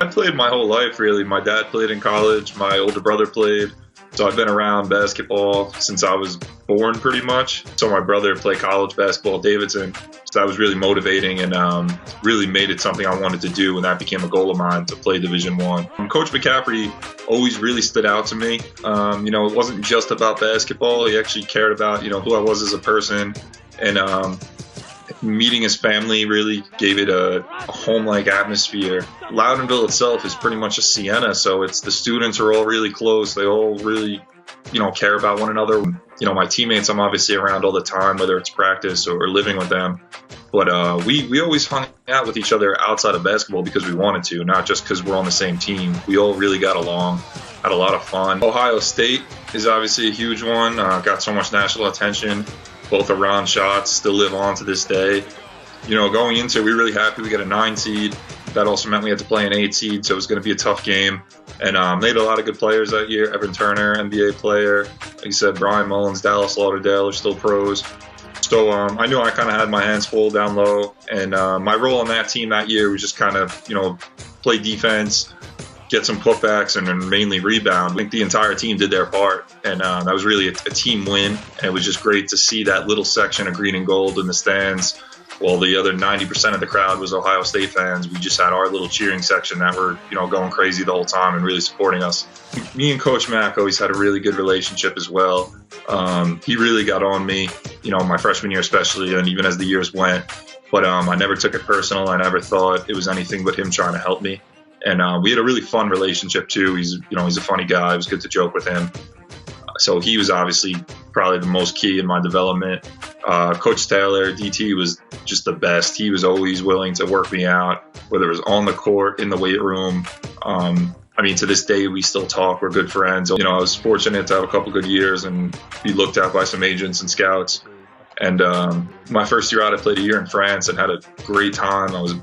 I played my whole life, really. My dad played in college. My older brother played. So I've been around basketball since I was born, pretty much. So my brother played college basketball at Davidson. So that was really motivating and really made it something I wanted to do, and that became a goal of mine to play Division I. Coach McCaffrey always really stood out to me. It wasn't just about basketball. He actually cared about, who I was as a person. And meeting his family really gave it a home-like atmosphere. Loudonville itself is pretty much a Siena, so the students are all really close. They all really, care about one another. My teammates I'm obviously around all the time, whether it's practice or living with them. But we always hung out with each other outside of basketball because we wanted to, not just because we're on the same team. We all really got along, had a lot of fun. Ohio State is obviously a huge one. Got so much national attention. Both the round shots still live on to this day. Going into it, we were really happy we got a 9 seed. That also meant we had to play an 8 seed, so it was going to be a tough game. And they had a lot of good players that year. Evan Turner, NBA player. Like you said, Brian Mullins, Dallas Lauderdale are still pros. So I knew I kind of had my hands full down low. And my role on that team that year was just kind of, play defense, get some putbacks, and then mainly rebound. I think the entire team did their part, and that was really a team win. And it was just great to see that little section of green and gold in the stands. While the other 90% of the crowd was Ohio State fans, we just had our little cheering section that were, going crazy the whole time and really supporting us. Me and Coach Mack always had a really good relationship as well. He really got on me, my freshman year especially, and even as the years went. But I never took it personal. I never thought it was anything but him trying to help me. And we had a really fun relationship too. He's a funny guy. It was good to joke with him. So he was obviously probably the most key in my development. Coach Taylor, DT, was just the best. He was always willing to work me out, whether it was on the court, in the weight room. To this day, we still talk. We're good friends. I was fortunate to have a couple good years and be looked at by some agents and scouts. And my first year out, I played a year in France and had a great time. I was,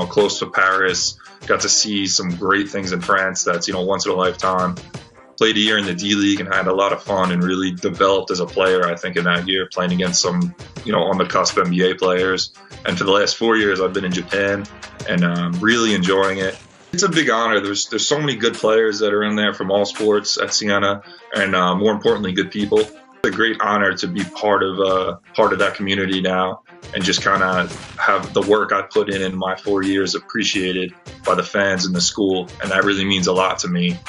close to Paris. Got to see some great things in France that's, once in a lifetime. Played a year in the D-League and had a lot of fun and really developed as a player, I think, in that year, playing against some, on the cusp NBA players. And for the last 4 years, I've been in Japan and really enjoying it. It's a big honor. There's so many good players that are in there from all sports at Siena, and more importantly, good people. It's a great honor to be part of that community now and just kind of have the work I put in my 4 years appreciated by the fans and the school, and that really means a lot to me.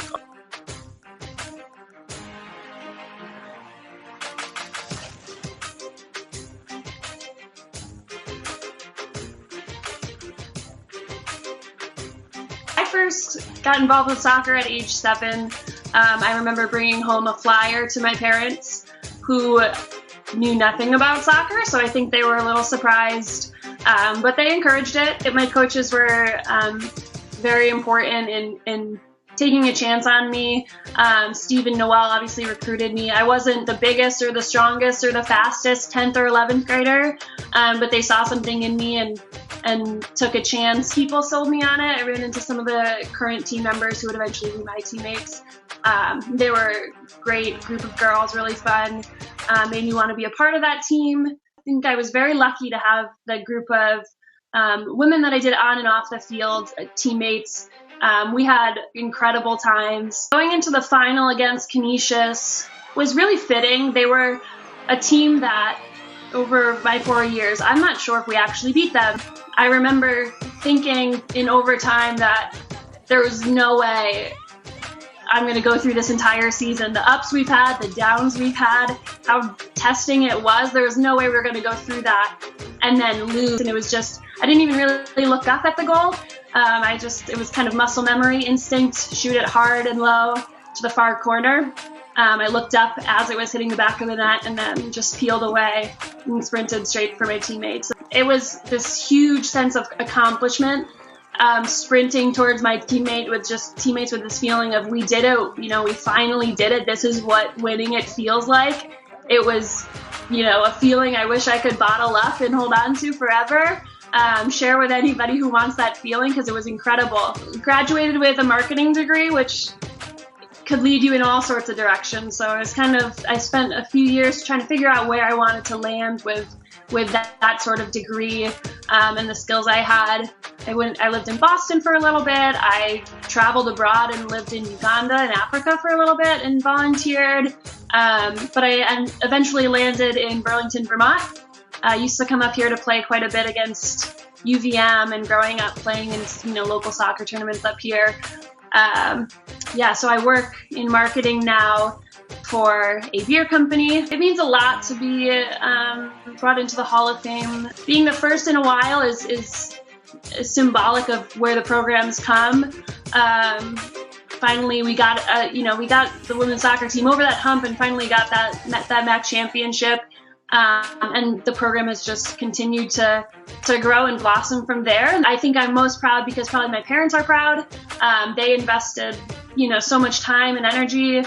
I first got involved with soccer at age 7. I remember bringing home a flyer to my parents who knew nothing about soccer, so I think they were a little surprised, but they encouraged it. My coaches were very important in taking a chance on me. Steve and Noel obviously recruited me. I wasn't the biggest or the strongest or the fastest 10th or 11th grader, but they saw something in me and took a chance. People sold me on it. I ran into some of the current team members who would eventually be my teammates. They were a great group of girls, really fun, made me want to be a part of that team. I think I was very lucky to have the group of women that I did on and off the field, teammates. We had incredible times. Going into the final against Canisius was really fitting. They were a team that, over my 4 years, I'm not sure if we actually beat them. I remember thinking in overtime that there was no way I'm going to go through this entire season. The ups we've had, the downs we've had, how testing it was, there was no way we were going to go through that and then lose. And it was just, I didn't even really look up at the goal. It was kind of muscle memory, instinct, shoot it hard and low to the far corner. I looked up as it was hitting the back of the net and then just peeled away and sprinted straight for my teammates. It was this huge sense of accomplishment, sprinting towards my teammate with just teammates with this feeling of we did it, we finally did it. This is what winning it feels like. It was, a feeling I wish I could bottle up and hold on to forever. Share with anybody who wants that feeling because it was incredible. Graduated with a marketing degree, which could lead you in all sorts of directions. So I spent a few years trying to figure out where I wanted to land with that sort of degree. and the skills I had. I lived in Boston for a little bit. I traveled abroad and lived in Uganda and Africa for a little bit and volunteered. But I eventually landed in Burlington, Vermont. I used to come up here to play quite a bit against UVM and growing up playing in local soccer tournaments up here. So I work in marketing now for a beer company. It means a lot to be brought into the Hall of Fame. Being the first in a while is symbolic of where the program's come. Finally, we got the women's soccer team over that hump and finally got that MAC championship. And the program has just continued to grow and blossom from there. And I think I'm most proud because probably my parents are proud. They invested, so much time and energy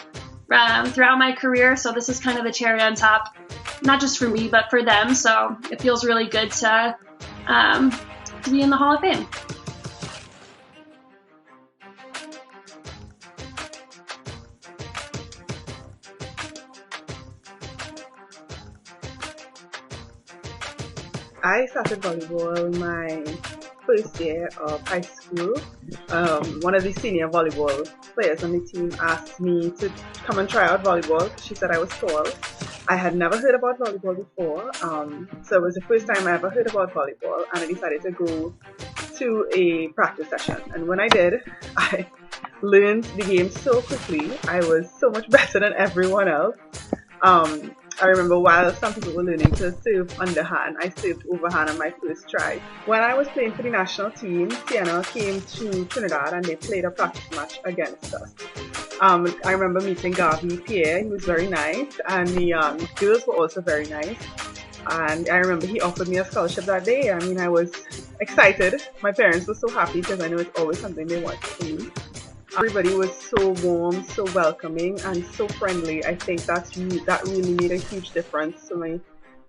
throughout my career. So this is kind of the cherry on top, not just for me, but for them. So it feels really good to be in the Hall of Fame. I started volleyball my first year of high school. One of the senior volleyball players on the team asked me to come and try out volleyball. She said I was tall. I had never heard about volleyball before, so it was the first time I ever heard about volleyball, and I decided to go to a practice session. And when I did, I learned the game so quickly. I was so much better than everyone else. I remember while some people were learning to serve underhand, I served overhand on my first try. When I was playing for the national team, Siena came to Trinidad and they played a practice match against us. I remember meeting Garvey Pierre. He was very nice, and the girls were also very nice. And I remember he offered me a scholarship that day. I mean, I was excited. My parents were so happy because I know it's always something they wanted for me. Everybody was so warm, so welcoming, and so friendly. I think that really made a huge difference to me.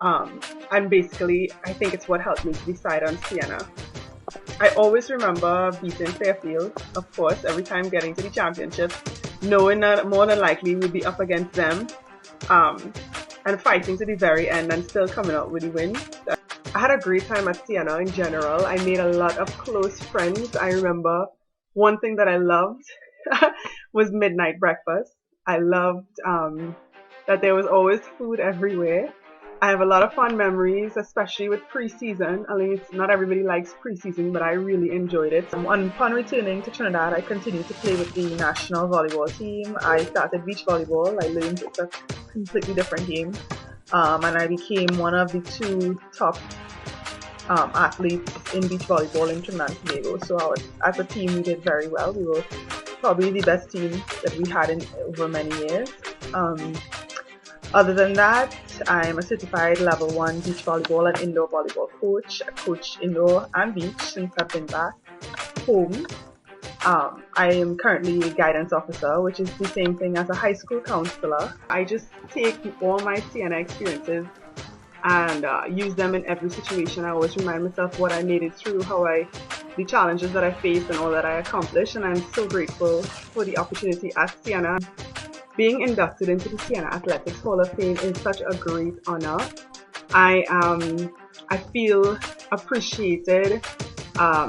And basically, I think it's what helped me to decide on Siena. I always remember beating Fairfield, of course, every time getting to the championship, knowing that more than likely we'd be up against them, and fighting to the very end and still coming out with the win. I had a great time at Siena in general. I made a lot of close friends. I remember one thing that I loved was midnight breakfast. I loved that there was always food everywhere. I have a lot of fond memories, especially with preseason. I mean, not everybody likes preseason, but I really enjoyed it. Upon returning to Trinidad, I continued to play with the national volleyball team. I started beach volleyball. I learned it's a completely different game. And I became one of the 2 top athletes in beach volleyball in Trinidad and Tobago. So as a team, we did very well. We were probably the best team that we had in over many years. Other than that, I'm a certified level 1 beach volleyball and indoor volleyball coach. I coach indoor and beach since I've been back home. I am currently a guidance officer, which is the same thing as a high school counselor. I just take all my Siena experiences and use them in every situation. I always remind myself what I made it through, the challenges that I faced and all that I accomplished, and I'm so grateful for the opportunity at Siena. Being inducted into the Siena Athletics Hall of Fame is such a great honor. I feel appreciated.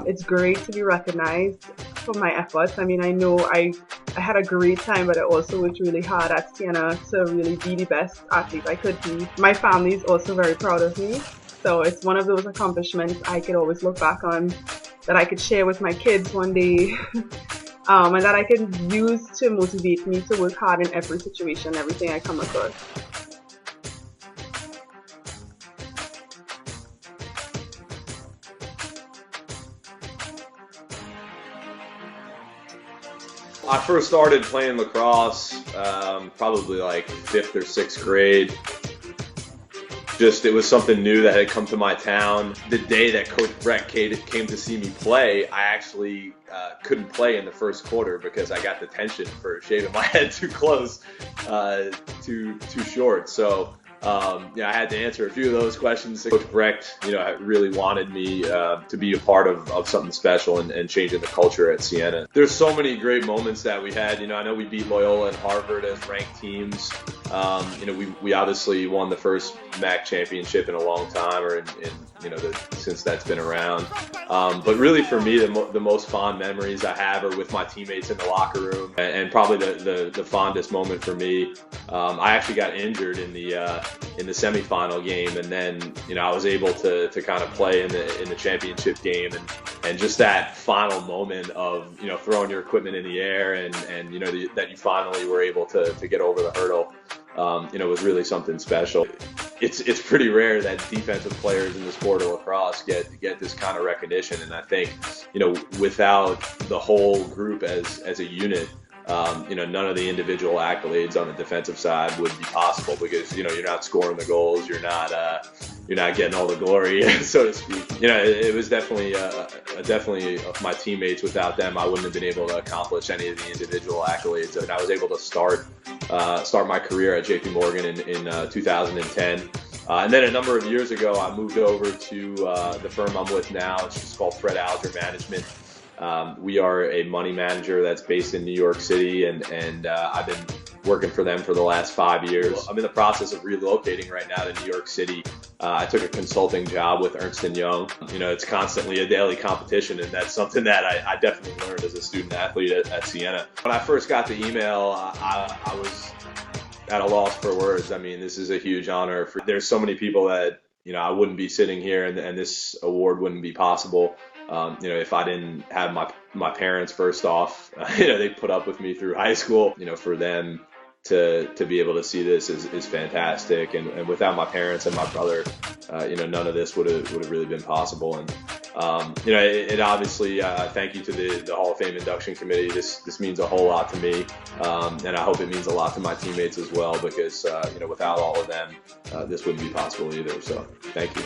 It's great to be recognized for my efforts. I mean, I know I had a great time, but I also worked really hard at Siena to really be the best athlete I could be. My family is also very proud of me. So it's one of those accomplishments I could always look back on, that I could share with my kids one day. And that I can use to motivate me to work hard in every situation, everything I come across. I first started playing lacrosse probably like 5th or 6th grade. It was something new that had come to my town. The day that Coach Breck came to see me play, I actually couldn't play in the first quarter because I got detention for shaving my head too close, too short. So I had to answer a few of those questions. Coach Breck, really wanted me to be a part of something special and changing the culture at Siena. There's so many great moments that we had. I know we beat Loyola and Harvard as ranked teams. We obviously won the first MAC championship in a long time, or since that's been around. But really, for me, the most fond memories I have are with my teammates in the locker room, and probably the fondest moment for me. I actually got injured in the semifinal game, and then I was able to kind of play in the championship game, and just that final moment of throwing your equipment in the air and that you finally were able to get over the hurdle. Was really something special. It's pretty rare that defensive players in the sport of lacrosse get this kind of recognition, and I think without the whole group as a unit, none of the individual accolades on the defensive side would be possible, because you're not scoring the goals, you're not getting all the glory, so to speak. It was definitely my teammates. Without them, I wouldn't have been able to accomplish any of the individual accolades. And I was able to start my career at JP Morgan in 2010. And then a number of years ago, I moved over to the firm I'm with now. It's just called Fred Alger Management. We are a money manager that's based in New York City, and I've been working for them for the last 5 years. I'm in the process of relocating right now to New York City. I took a consulting job with Ernst & Young. It's constantly a daily competition, and that's something that I definitely learned as a student athlete at Siena. When I first got the email, I was at a loss for words. I mean, this is a huge honor. There's so many people that I wouldn't be sitting here, and this award wouldn't be possible. If I didn't have my parents, first off, they put up with me through high school. For them to be able to see this is fantastic. And without my parents and my brother, none of this would have really been possible. And it obviously, thank you to the Hall of Fame induction committee. This means a whole lot to me, and I hope it means a lot to my teammates as well, because without all of them, this wouldn't be possible either. So thank you.